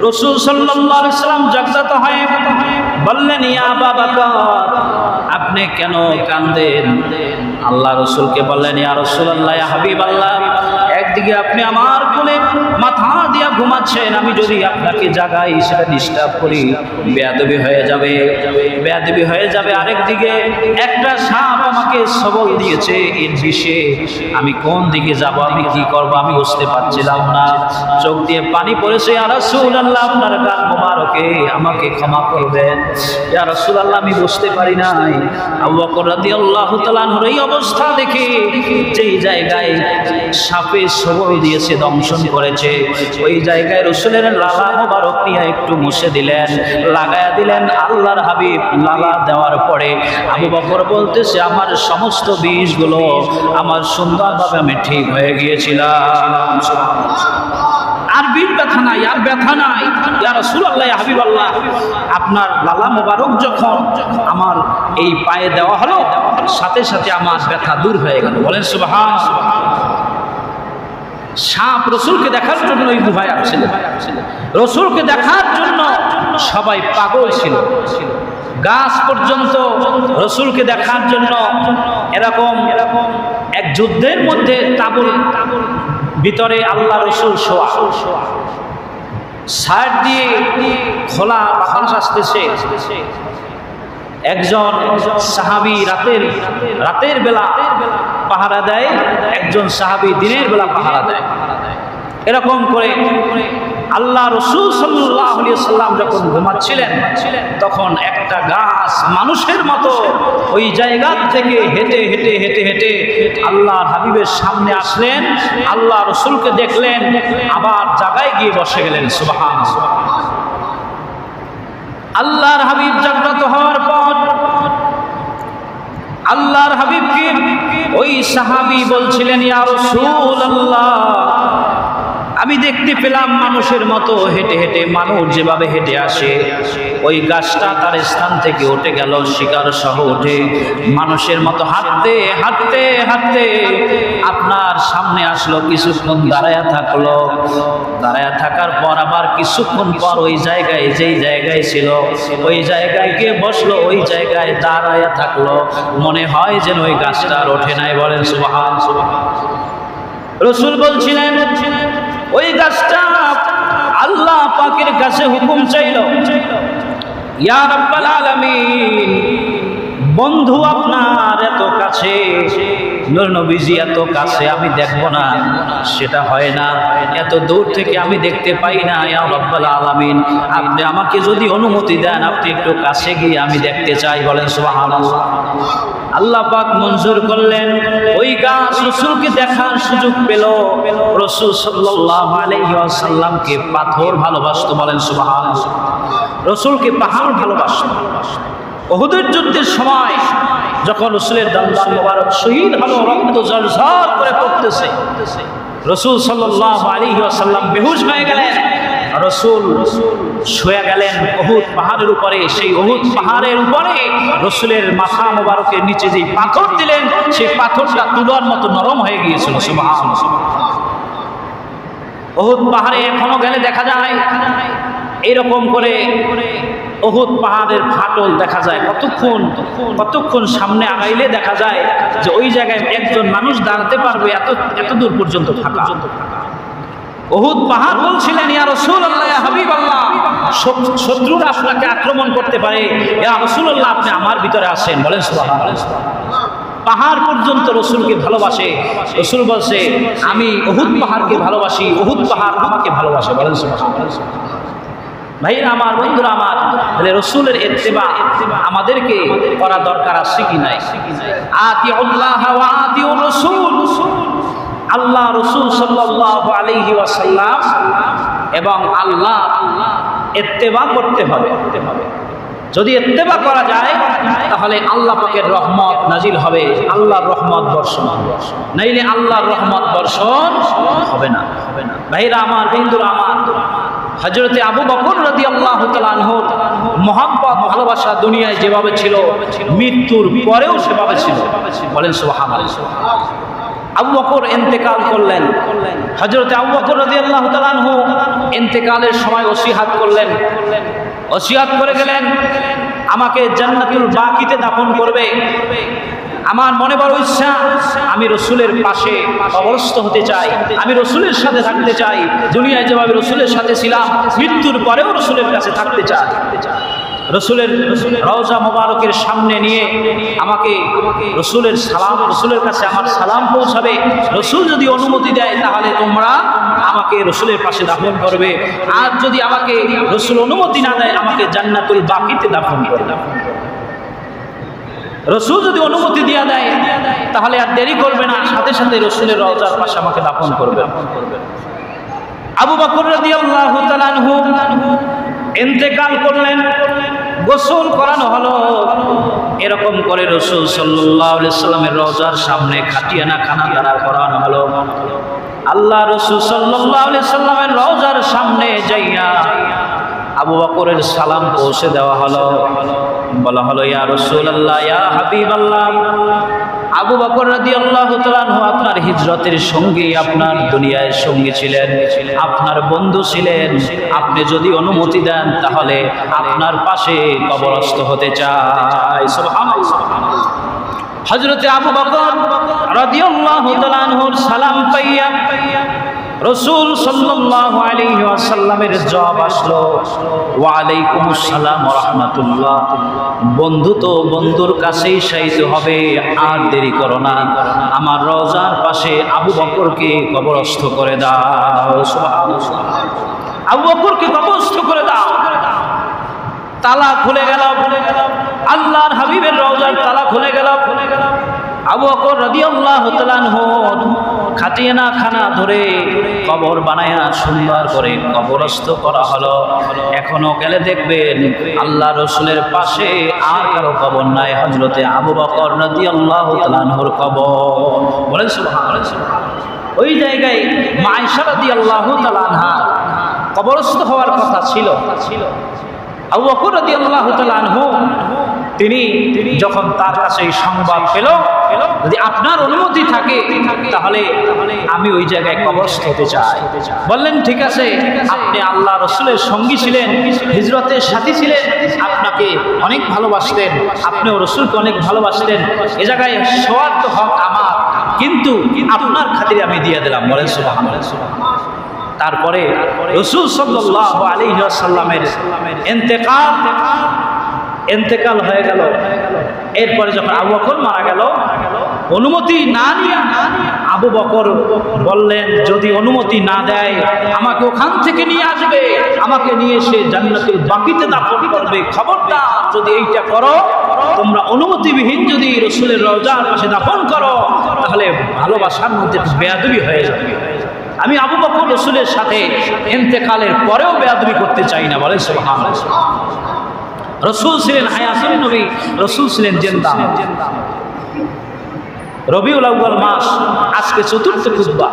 রাসূল সাল্লাল্লাহু আলাইহি ওয়াসাল্লাম জাগ্রত হয়ে বললেন, ইয়া আবু বকর, আপনি কেন কাঁদেন? আল্লাহ রাসূলকে বললেন, ইয়া রাসূলুল্লাহ, ইয়া হাবিবাল্লাহ, একদিকে আপনি আমার কোলে মাথা দিয়া ঘুমাচ্ছেন, আমি যদি আপনাকে জাগাই সেটা ডিস্টার্ব করি, বেয়াদবি হয়ে যাবে, বেয়াদবি হয়ে যাবে। আরেকদিকে একটা সাপ আমাকে সবল দিয়েছে, এর বিষে আমি কোন দিকে যাব, আমি কি করব, আমি বুঝতে পারছিলাম না। চোখ দিয়ে পানি পড়েছে। ইয়া রাসূলুল্লাহ, আপনার গাল মোবারকে আমাকে ক্ষমা করবেন। ইয়া রাসূলুল্লাহ, আমি বুঝতে পারি নাই। আবু বকর রাদিয়াল্লাহু তাআলা আনহুর এই অবস্থা দেখে, যেই জায়গায় সাপে সবল দিয়েছে, দংশন করেছে, ওই জায়গায় রাসূলের লালা মোবারক নিয়ে একটু মুছে দিলেন, লাগায়া দিলেন। আল্লাহর হাবিব লালা দেওয়ার পরে আবু বকর বলতেছে, আমার সমস্ত বিষগুলো আমার সুন্দরভাবে আমি ঠিক হয়ে গিয়েছিলাম। আর বিষ ব্যথা নাই, আর ব্যথা নাই। ইয়া রাসূলুল্লাহ, ইয়া হাবিবাল্লাহ, আপনার লালা মোবারক যখন আমার এই পায়ে দেওয়া হলো, সাথে সাথে আমার ব্যথা দূর হয়ে গেল। বলেন সুবহানাল্লাহ। সাপ রাসূলকে দেখার জন্য এই গুহায় আসছিল, রাসূলকে দেখার জন্য সবাই পাগল ছিল। গাছ পর্যন্ত রাসূলকে দেখার জন্য এরকম এক যুদ্ধের মধ্যে তাঁবুর ভিতরে আল্লাহ রাসূল শোয়া, সাইড দিয়ে খোলা বাতাস আসতেছে। একজন সাহাবী রাতের বেলা পাহারা দেয়, একজন সাহাবী দিনের বেলা পাহারা দেয়। এরকম করে আল্লাহ রাসূল সাল্লাল্লাহু আলাইহি ওয়াসাল্লাম যখন ঘুমাচ্ছিলেন, তখন একটা গাছ মানুষের মতো ওই জায়গা থেকে হেঁটে হেঁটে হেঁটে হেঁটে আল্লাহ হাবিবের সামনে আসলেন। আল্লাহ রাসূলকে দেখলেন, আবার জায়গায় গিয়ে বসে গেলেন। সুবহানাল্লাহ। আল্লাহর হাবিব জাগ্রত হওয়ার পর আল্লাহর হাবিবকে ওই সাহাবী বলছিলেন, ইয়া রাসূলুল্লাহ, আমি দেখতে পেলাম মানুষের মতো হেঁটে হেঁটে, মানুষ যেভাবে হেঁটে আসে, ওই গাছটা তার স্থান থেকে উঠে গেল, শিকার সহ উঠে মানুষের মতো হাঁটতে হাঁটতে হাঁটতে আপনার সামনে আসলো। কিছুক্ষণ দাঁড়ায়া থাকলো, দাঁড়ায়া থাকার পর আবার কিছুক্ষণ পর ওই জায়গায়, যেই জায়গায় ছিল ওই জায়গায় গিয়ে বসলো, ওই জায়গায় দাঁড়ায়া থাকলো। মনে হয় যেন ওই গাছটা আর ওঠে নাই। বলেন সুবহানাল্লাহ। রাসূল বলছিলেন, ওই গাছটা আল্লাহ পাকের কাছে হুকুম চাইল, ইয়া রাব্বাল আলামিন, বন্ধু আপনার এত কাছে, নূর নবীজি এত কাছে, আমি দেখবো না, সেটা হয় না। এত দূর থেকে আমি দেখতে পাই না। ইয়া রাব্বাল আলামিন, আপনি আমাকে যদি অনুমতি দেন, আপনি একটু কাছে গিয়ে আমি দেখতে চাই। বলেন সুবহানাল্লাহ। আল্লাহ পাক মঞ্জুর করলেন। ওই গাছ রাসূলকে দেখার সুযোগ পেল। রাসূল সাল্লাল্লাহু আলাইহি ওয়াসাল্লামকে পাথর ভালোবাসতো। বলেন সুবহানাল্লাহ। রাসূলকে পাহাড় ভালোবাসতো। উহুদের যুদ্ধের সময় যখন রাসূলের দান্দান মোবারক শহীদ হলো, রক্ত ঝরঝর করে পড়তেছে, রাসূল সাল্লাল্লাহু আলাইহি ওয়াসাল্লাম বেহুশ হয়ে গেলেন। রাসূল শুয়ে গেলেন উহুদ পাহাড়ের উপরে। সেই উহুদ পাহাড়ের উপরে রাসূলের মাথা মোবারকের নিচে যে পাথর দিলেন, সেই পাথরটা তুলার মতো নরম হয়ে গিয়েছিল। সুবহানাল্লাহ। উহুদ পাহাড়ে এখনো গেলে দেখা যায় এরকম করে উহুদ পাহাড়ের ফাটল দেখা যায়। কতক্ষণ সামনে আগাইলে দেখা যায় যে ওই জায়গায় একজন মানুষ দাঁড়াতে পারবে, এত দূর পর্যন্ত ফাঁকা। উহুদ পাহাড় বলছিলেন, ইয়া রাসূলুল্লাহ, ইয়া হাবিবাল্লাহ, শত্রুরা আপনাকে আক্রমণ করতে পারে, ইয়া রাসূলুল্লাহ, আপনি আমার ভিতরে আসেন। বলেন সুবহানাল্লাহ। পাহাড় পর্যন্ত রসুলকে ভালোবাসে। রসুল বলছে আমি উহুদ পাহাড়কে ভালোবাসি, উহুদ পাহাড় আমাকে ভালোবাসে। বলেন ভাইরা আমার, বন্ধুরা আমার, তাহলে রসুলের ইত্তেবা আমাদেরকে করা দরকার আছে কি নাই? আতিউল্লাহ ওয়া আতিউর রাসূল, আল্লাহ রসুল সাল্লাল্লাহু আলাইহি ওয়াসাল্লাম এবং আল্লাহ ইত্তেবা করতে হবে। যদি ইত্তেবা করা যায় তাহলে আল্লাহ পাকের রহমত নাজিল হবে, আল্লাহর রহমত বর্ষণ, নাইলে আল্লাহর রহমত বর্ষণ হবে না। ভাইরা আমার, বন্ধুরা আমার, হযরতে আবু বকর রাদিয়াল্লাহু তাআলা আনহু মহব্বত ভালোবাসা দুনিয়ায় যেভাবে ছিল মৃত্যুর পরেও সেভাবে ছিল। বলেন সুবহানাল্লাহ। আবু বকর ইন্তেকাল করলেন। হযরতে আবু বকর রাদিয়াল্লাহু তাআলা আনহু ইন্তেকালের সময় ওসিয়াত করলেন, ওসিয়াত করে গেলেন আমাকে জান্নাতুল বাকিতে দাফন করবে। আমার মনে বড় ইচ্ছা, আমি রসুলের পাশে কবরস্থ হতে চাই, আমি রসুলের সাথে থাকতে চাই। দুনিয়ায় যেভাবে রসুলের সাথে ছিলাম মৃত্যুর পরেও রসুলের কাছে থাকতে চাই। রসুলের রওজা মোবারকের সামনে নিয়ে আমাকে রসুলের সালাম, রসুলের কাছে আমার সালাম পৌঁছাবে। রসুল যদি অনুমতি দেয় তাহলে তোমরা আমাকে রসুলের পাশে দাফন করবে, আর যদি আমাকে রসুল অনুমতি না দেয় আমাকে জান্নাতুল বাকিতে দাফন করবে। রসুল যদি অনুমতি দিয়ে দেয় তাহলে আর দেরি করবে না, সাথে সাথে রসুলের রওজার পাশে আমাকে দাফন করবে। আবু বকর রাদিয়াল্লাহু তাআলা আনহু ইন্তেকাল করলেন, গোসল করানো হলো। এরকম করে রাসূল সাল্লাল্লাহু আলাইহি সাল্লামের রওজার সামনে খাটিয়ানা খানা দাঁড়া করানো হলো। আল্লাহ রাসূল সাল্লাল্লাহু আলাইহি সাল্লামের রওজার সামনে যাইয়া আবু বকরের সালাম পৌঁছে দেওয়া হলো। বলা হলো ইয়া রাসূলুল্লাহ, ইয়া হাবিবাল্লাহ, আবু বকর রাদিয়াল্লাহু তাআলা আনহু আপনার হিজরতের সঙ্গী, আপনার দুনিয়ায় সঙ্গী ছিলেন, আপনার বন্ধু ছিলেন। আপনি যদি অনুমতি দেন তাহলে আপনার পাশে কবরস্থ হতে চাই। সুবহানাল্লাহ। হযরতে আবু বকর রাদিয়াল্লাহু তাআলা আনহুর সালাম পাইয়া রাসূল সাল্লাল্লাহু আলাইহি ওয়াসাল্লামের জবাব আসলো, ওয়া আলাইকুমুস সালাম ওয়া রাহমাতুল্লাহ। বন্ধু তো বন্ধুর কাছেই শায়িত হবে, আর দেরি করো না, আমার রওজার পাশে আবু বকরকে কবরস্থ করে দাও। সুবহানাল্লাহ। আবু বকরকে কবরস্থ করে দাও। তালা খুলে গেল, আল্লাহর হাবিবের রওজার তালা খুলে গেল। আবু বকর রাদিয়াল্লাহু তাআলা আনহু খাটিয়ানা খানা ধরে কবর বানায়া সুন্দর করে কবরস্থ করা হলো। এখনো গেলে দেখবেন আল্লাহ রসুলের পাশে আর কারো কবর নাই, হযরতে আবু বকর রাদিয়াল্লাহু তাআলা আনহুর কবর। বলেন সুবহানাল্লাহ। ওই জায়গায় মা আয়েশা রাদিয়াল্লাহু তাআলা আনহা কবরস্থ হওয়ার কথা ছিল। আবু বকর রাদিয়াল্লাহু তাআলা আনহু তিনি যখন তার কাছে এই সংবাদ পেল, যদি আপনার অনুমতি থাকে তাহলে আমি ওই জায়গায় কবরস্থ হতে চাই। বললেন ঠিক আছে, আপনি আল্লাহ রসুলের সঙ্গী ছিলেন, হিজরতের সাথী ছিলেন, আপনাকে অনেক ভালোবাসতেন, আপনিও রসুলকে অনেক ভালোবাসতেন। এ জায়গায় শোয়ার তো হক আমার, কিন্তু আপনার খাতিরে আমি দিয়ে দিলাম। বলেন সুবহানাল্লাহ। তারপরে রাসূল সাল্লাল্লাহু আলাইহি ওয়াসাল্লামের ইন্তেকাল হয়ে গেল। এরপরে যখন আবু বকর মারা গেল, অনুমতি না নিয়ে আবু বকর বললেন যদি অনুমতি না দেয় আমাকে ওখান থেকে নিয়ে আসবে, আমাকে নিয়ে এসে জান্নাতুল বাকিতে দাফন করবে। খবরদার যদি এইটা করো, তোমরা অনুমতিবিহীন যদি রাসূলের রওজার পাশে দাফন করো তাহলে ভালোবাসার মধ্যে বেয়াদবি হয়ে যাবে। আমি আবু বকর রাসূলের সাথে ইন্তেকালের পরেও বেয়াদবি করতে চাই না। বলেন সুবহানাল্লাহ। রাসূল ছিলেন হায়াতুন নবী, রাসূল ছিলেন জিন্দা। রবিউল আউয়াল মাস, আজকে চতুর্থ খুতবা।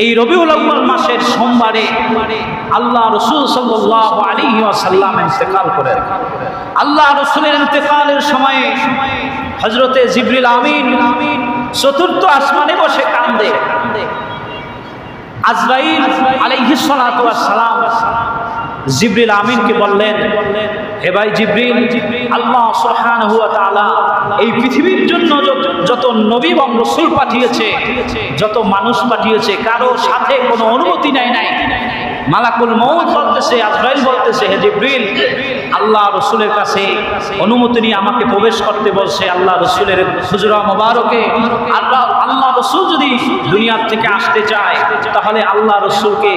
এই রবিউল আউয়াল মাসের সোমবারে আল্লাহ রাসূল সাল্লাল্লাহু আলাইহি ওয়াসাল্লাম ইন্তেকাল করেন। আল্লাহ রাসূলের ইন্তেকালের সময়ে হযরতে জিবরিল আমিন চতুর্থ আসমানে বসে কাঁদে। আজরাইল আলাইহিস সালাতু ওয়াস সালাম জিবরিল আমিনকে বললেন, হে ভাই জিবরিল, আল্লাহ সুবহানাহু ওয়া তাআলা এই পৃথিবীর জন্য যত নবী এবং রাসূল পাঠিয়েছে, যত মানুষ পাঠিয়েছে, কারো সাথে কোনো অনুমতি নেয় নাই, মালাকুল মউত বলতেছে, আজরাইল বলতেছে, হে জিবরিল, আল্লাহ রসুলের কাছে অনুমতি নিয়ে আমাকে প্রবেশ করতে বলছে। আল্লাহ রসুলের হুজরা মোবারকে আল্লাহ রসুল যদি দুনিয়ার থেকে আসতে চায় তাহলে আল্লাহ রসুলকে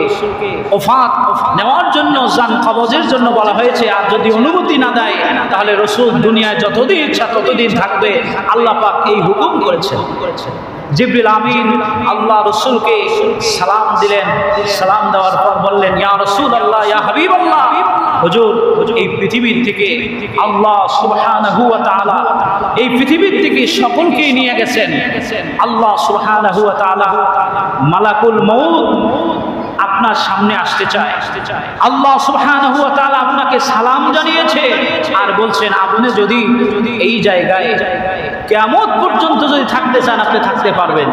ওফাত নেওয়ার জন্য, জান কবজের জন্য বলা হয়েছে। আর যদি অনুমতি না দেয় তাহলে রসুল দুনিয়ায় যতদিন ইচ্ছা ততদিন থাকবে। আল্লাহ পাক এই হুকুম করেছেন। জিবরিল আমিন আল্লাহ রসুলকে সালাম দিলেন। সালাম দেওয়ার পর বললেন, ইয়া রাসূলুল্লাহ, ইয়া হাবিবাল্লাহ, হুজুর এই পৃথিবীর থেকে আল্লাহ সুবহানাহু ওয়া তাআলা এই পৃথিবীর থেকে সকলকেই নিয়ে গেছেন। আল্লাহ সুবহানাহু ওয়া তাআলা মালাকুল মউত আপনার সামনে আসতে চায়। আল্লাহ সুবহানাহু ওয়া তাআলা আপনাকে সালাম জানিয়েছে আর বলছেন, আপনি যদি এই জায়গায় কিয়ামত পর্যন্ত যদি থাকতে চান আপনি থাকতে পারবেন।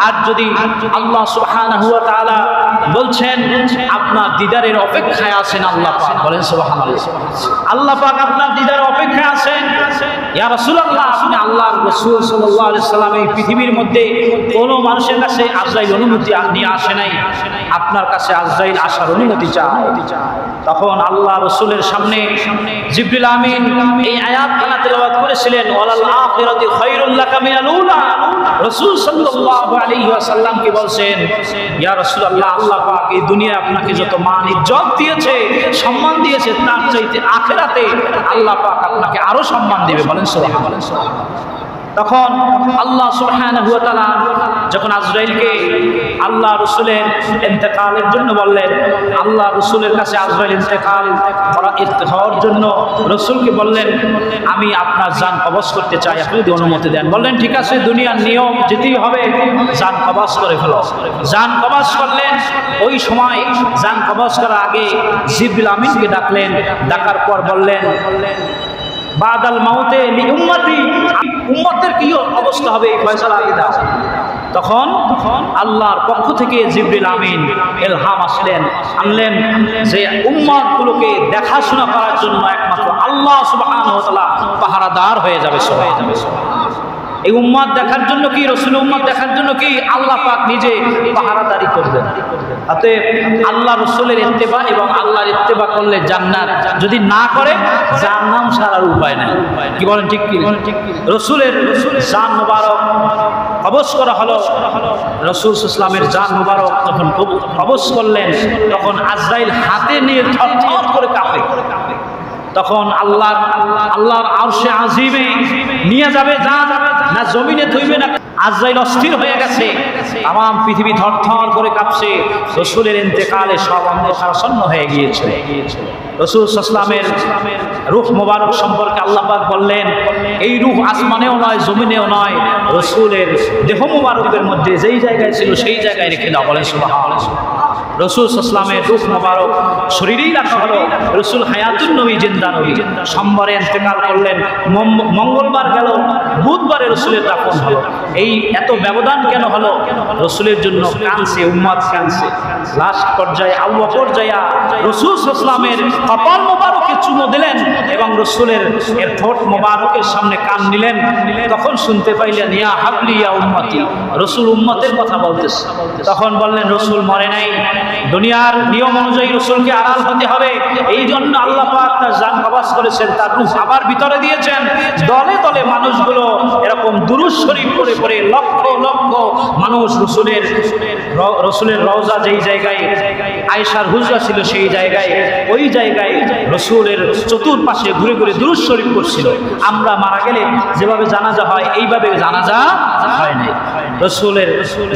আর যদি আল্লাহ সুবহানাহু ওয়া তাআলা বলছেন আপনার দিদারের অপেক্ষায় আছেন, আল্লাহ পাক বলেন সুবহানাল্লাহ, আল্লাহ পাক আপনার দিদারের অপেক্ষায় আছেন। ইয়া রাসূলুল্লাহ, আপনি আল্লাহর রাসূল সাল্লাল্লাহু আলাইহি সাল্লাম এই পৃথিবীর মধ্যে কোনো মানুষের কাছে আজরাইল অনুমতি নিয়ে আসে নাই, আপনার কাছে আজরাইল আসার অনুমতি চায়। তখন আল্লাহ রাসূলের সামনে জিবরিল আমিন এই আয়াতখানা তেলাওয়াত করেছিলেন, ওয়ালাল আখিরাতু খায়রুল লাকা মিনাল উলা। রাসূল সাল্লাল্লাহু আলাইহি ওয়াসাল্লামকে বলছেন, ইয়া রাসূলুল্লাহ, আল্লাহ পাক এই দুনিয়ায় আপনাকে যত মান ইজ্জত দিয়েছে, সম্মান দিয়েছে, তার চাইতে আখিরাতে আল্লাহ পাক আপনাকে আরো সম্মান দিবে। বলেন সুবহানাল্লাহ। তখন আল্লাহ সুবহানাহু ওয়া তাআলা যখন আজরাইলকে আল্লাহ রাসূলের ইন্তেকালের জন্য বললেন, আল্লাহ রাসূলের কাছে আজরাইল ইন্তেকাল হওয়ার জন্য রাসূলকে বললেন, আমি আপনার জান কবজ করতে চাই, আপনি যদি অনুমতি দেন। বললেন, ঠিক আছে, দুনিয়ার নিয়ম যেতেই হবে, জান কবজ করে ফেলো। জান কবজ করলেন। ওই সময় জান কবজ করার আগে জিবরিল আমিনকে ডাকলেন। ডাকার পর বললেন, বাদাল মাউতে লি উম্মতি, উম্মতের কি অবস্থা হবে এই ফয়সালা আগে দাও। তখন আল্লাহর পক্ষ থেকে জিবরিল আমিন ইলহাম আনলেন যে উম্মতগুলোকে দেখাশোনা করার জন্য একমাত্র আল্লাহ সুবহানাহু ওয়া তাআলা পাহারাদার হয়ে যাবে। এই উম্মত দেখার জন্য কি, রাসূল উম্মত দেখার জন্য কি, আল্লাহ পাক নিজে পাহারাদারি করবেন। অতএব আল্লাহ রাসূলের ইত্তেবা এবং আল্লাহর ইত্তেবা করলে জান্নাত, যদি না করে জাহান্নাম ছাড়ার উপায় নাই। কি বলেন, ঠিক কি? রাসূলের জান মুবারক কবজ করা হলো। রাসূল সাল্লাল্লাহু আলাইহি জান মুবারক যখন কবজ করলেন তখন আজরাইল হাতে নিয়ে থরথর করে কাঁপে। তখন আল্লাহর আরশে আজিমে নিয়ে যাবে জান, না জমিনে থইবে না। আজরাইল অস্থির হয়ে গেছে, তাম পৃথিবী থরথর করে কাঁপছে। রাসূলের ইন্তেকালে সব অন্ধকার শূন্য হয়ে গিয়েছে। রাসূল সাল্লাল্লাহু আলাইহি ওয়াসাল্লামের রূহ মোবারক সম্পর্কে আল্লাহ পাক বললেন, এই রূহ আসমানেও নয় জমিনেও নয়, রাসূলের দেহ মোবারকের মধ্যে যেই জায়গায় ছিল সেই জায়গায় রেখে দাও। বলেন সুবহানাল্লাহ। রাসূল সাল্লাল্লাহু আলাইহি ওয়াসাল্লামের রূহ মোবারক শরীরেই রাখা হলো। রাসূল হায়াতুন নবী, জিন্দা নবী। সোমবারে ইন্তেকাল করলেন, মঙ্গলবার গেল, বুধবারে রাসূলের দাফন হলো। এই এত ব্যবধান কেন হলো? রাসূলের জন্য কাঁদছে উম্মত, কাঁদছে। লাস্ট পর্যায়ে আবু বকর যায়া রাসূল সাল্লাল্লাহু আলাইহি ওয়াসাল্লামের কপাল মোবারকে চুমো দিলেন এবং রাসূলের এর ঠোঁট মোবারকের সামনে কান নিলেন। তখন শুনতে পাইলেন, ইয়া হাবলি ইয়া উম্মতি, রাসূল উম্মতের কথা বলতেছে। তখন বললেন, রাসূল মরে নাই, দুনিয়ার নিয়ম অনুযায়ী রাসূলকে আড়াল হতে হবে, এই জন্য আল্লাহ পাক তার জান কবজ করেছেন, তার রূহ আবার ভিতরে দিয়েছেন। দলে দলে মানুষগুলো এরকম দুরূদ শরীফ পড়ে পড়ে লক্ষ লক্ষ মানুষ রাসূলের রওজা যেই জায়গায় আয়েশার হুজরা ছিল সেই জায়গায়, ওই জায়গায় রাসূলের চতুর্পাশে ঘুরে ঘুরে দুরূদ শরীফ পড়ছিল। আমরা মারা গেলে যেভাবে জানাজা হয় এইভাবে জানাজা হয় নাই। রাসূলের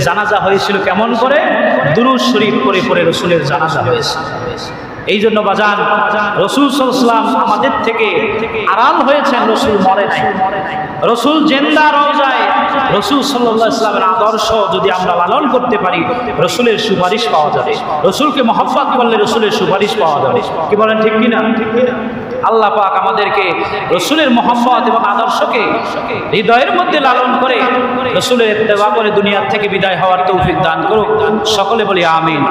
জানাজা হয়েছিল কেমন করে? দুরূদ শরীফ পড়ে পড়ে রাসূলের জানাজা হয়েছে। এই জন্য বাজান, রাসূল সাল্লাল্লাহু আলাইহি ওয়াসাল্লাম আমাদের থেকে আড়াল হয়েছেন, রাসূল মরে নাই। রাসূল জিন্দা রওজায়। রাসূল সাল্লাল্লাহু আলাইহি ওয়াসাল্লামের আদর্শ যদি আমরা লালন করতে পারি, রাসূলের সুপারিশ পাওয়া যাবে। রাসূলকে মহব্বত করলে রাসূলের সুপারিশ পাওয়া যাবে। কি বলেন, ঠিক কি না? আল্লাহ পাক আমাদেরকে রাসূলের মহব্বত এবং আদর্শকে হৃদয়ের মধ্যে লালন করে রাসূলের ইত্তেবা করে দুনিয়া থেকে বিদায় হওয়ার তৌফিক দান করুক। সকলে বলি আমিন।